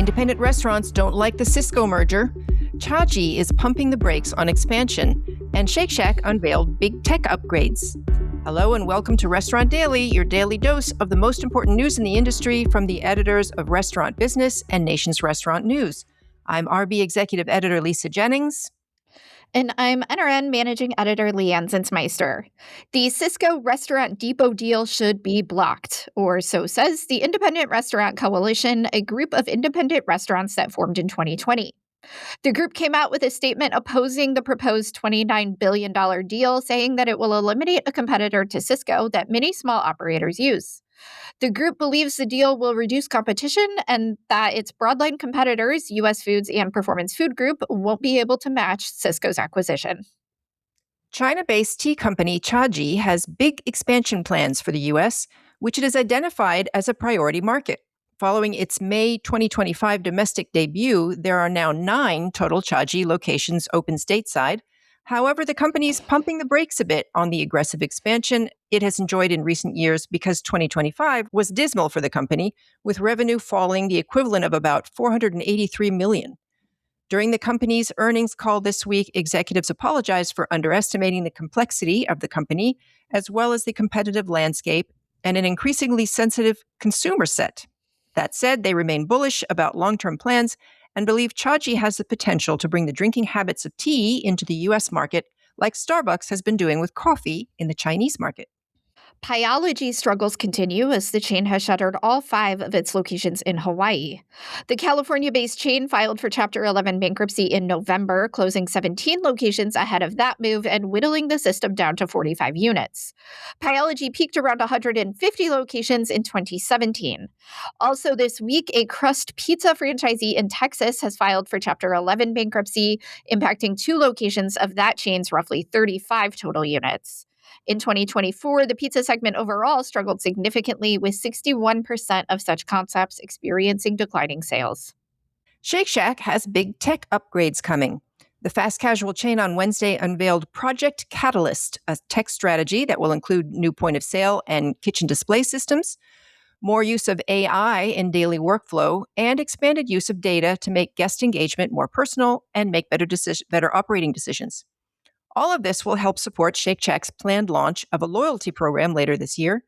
Independent restaurants don't like the Sysco merger. Chagee is pumping the brakes on expansion. And Shake Shack unveiled big tech upgrades. Hello and welcome to Restaurant Daily, your daily dose of the most important news in the industry from the editors of Restaurant Business and Nation's Restaurant News. I'm RB Executive Editor Lisa Jennings. And I'm NRN Managing Editor Leanne Zinsmeister. The Sysco Restaurant Depot deal should be blocked, or so says the Independent Restaurant Coalition, a group of independent restaurants that formed in 2020. The group came out with a statement opposing the proposed $29 billion deal, saying that it will eliminate a competitor to Sysco that many small operators use. The group believes the deal will reduce competition and that its broadline competitors, U.S. Foods and Performance Food Group, won't be able to match Sysco's acquisition. China-based tea company Chagee has big expansion plans for the U.S., which it has identified as a priority market. Following its May 2025 domestic debut, there are now 9 total Chagee locations open stateside. However, the company is pumping the brakes a bit on the aggressive expansion it has enjoyed in recent years because 2025 was dismal for the company, with revenue falling the equivalent of about $483 million. During the company's earnings call this week, executives apologized for underestimating the complexity of the company, as well as the competitive landscape and an increasingly sensitive consumer set. That said, they remain bullish about long-term plans and believe Chagee has the potential to bring the drinking habits of tea into the U.S. market, like Starbucks has been doing with coffee in the Chinese market. Pieology struggles continue as the chain has shuttered all 5 of its locations in Hawaii. The California-based chain filed for Chapter 11 bankruptcy in November, closing 17 locations ahead of that move and whittling the system down to 45 units. Pieology peaked around 150 locations in 2017. Also this week, a crust pizza franchisee in Texas has filed for Chapter 11 bankruptcy, impacting 2 locations of that chain's roughly 35 total units. In 2024, the pizza segment overall struggled significantly, with 61% of such concepts experiencing declining sales. Shake Shack has big tech upgrades coming. The fast casual chain on Wednesday unveiled Project Catalyst, a tech strategy that will include new point of sale and kitchen display systems, more use of AI in daily workflow, and expanded use of data to make guest engagement more personal and make better operating decisions. All of this will help support Shake Shack's planned launch of a loyalty program later this year.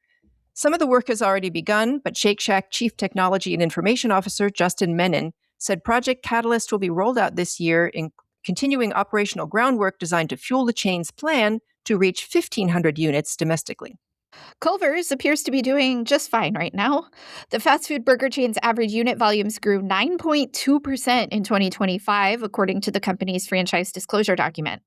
Some of the work has already begun, but Shake Shack Chief Technology and Information Officer Justin Menon said Project Catalyst will be rolled out this year in continuing operational groundwork designed to fuel the chain's plan to reach 1,500 units domestically. Culver's appears to be doing just fine right now. The fast food burger chain's average unit volumes grew 9.2% in 2025, according to the company's franchise disclosure document.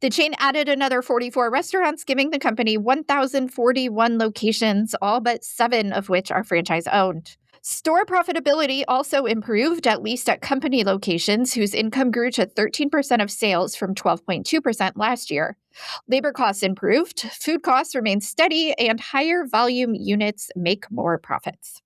The chain added another 44 restaurants, giving the company 1,041 locations, all but 7 of which are franchise-owned. Store profitability also improved, at least at company locations, whose income grew to 13% of sales from 12.2% last year. Labor costs improved, food costs remained steady, and higher volume units make more profits.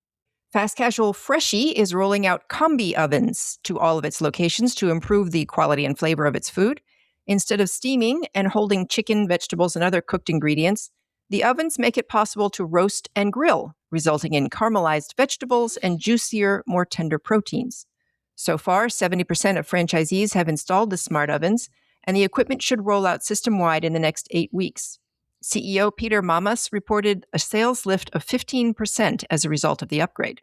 Fast Casual Freshie is rolling out combi ovens to all of its locations to improve the quality and flavor of its food. Instead of steaming and holding chicken, vegetables, and other cooked ingredients, the ovens make it possible to roast and grill, resulting in caramelized vegetables and juicier, more tender proteins. So far, 70% of franchisees have installed the smart ovens, and the equipment should roll out system-wide in the next 8 weeks. CEO Peter Mamas reported a sales lift of 15% as a result of the upgrade.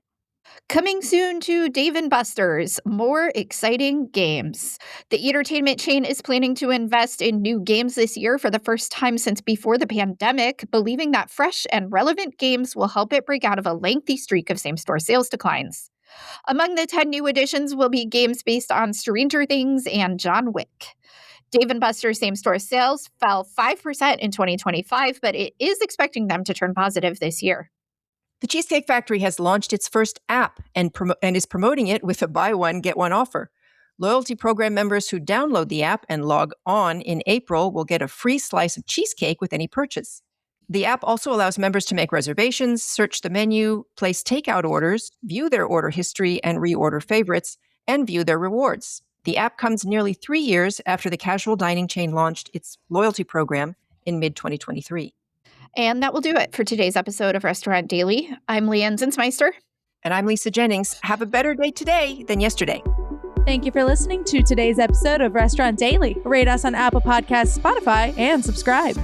Coming soon to Dave & Buster's, more exciting games. The entertainment chain is planning to invest in new games this year for the first time since before the pandemic, believing that fresh and relevant games will help it break out of a lengthy streak of same-store sales declines. Among the 10 new additions will be games based on Stranger Things and John Wick. Dave & Buster's same-store sales fell 5% in 2025, but it is expecting them to turn positive this year. The Cheesecake Factory has launched its first app and is promoting it with a buy one, get one offer. Loyalty program members who download the app and log on in April will get a free slice of cheesecake with any purchase. The app also allows members to make reservations, search the menu, place takeout orders, view their order history and reorder favorites, and view their rewards. The app comes nearly 3 years after the casual dining chain launched its loyalty program in mid-2023. And that will do it for today's episode of Restaurant Daily. I'm Leanne Zinsmeister. And I'm Lisa Jennings. Have a better day today than yesterday. Thank you for listening to today's episode of Restaurant Daily. Rate us on Apple Podcasts, Spotify, and subscribe.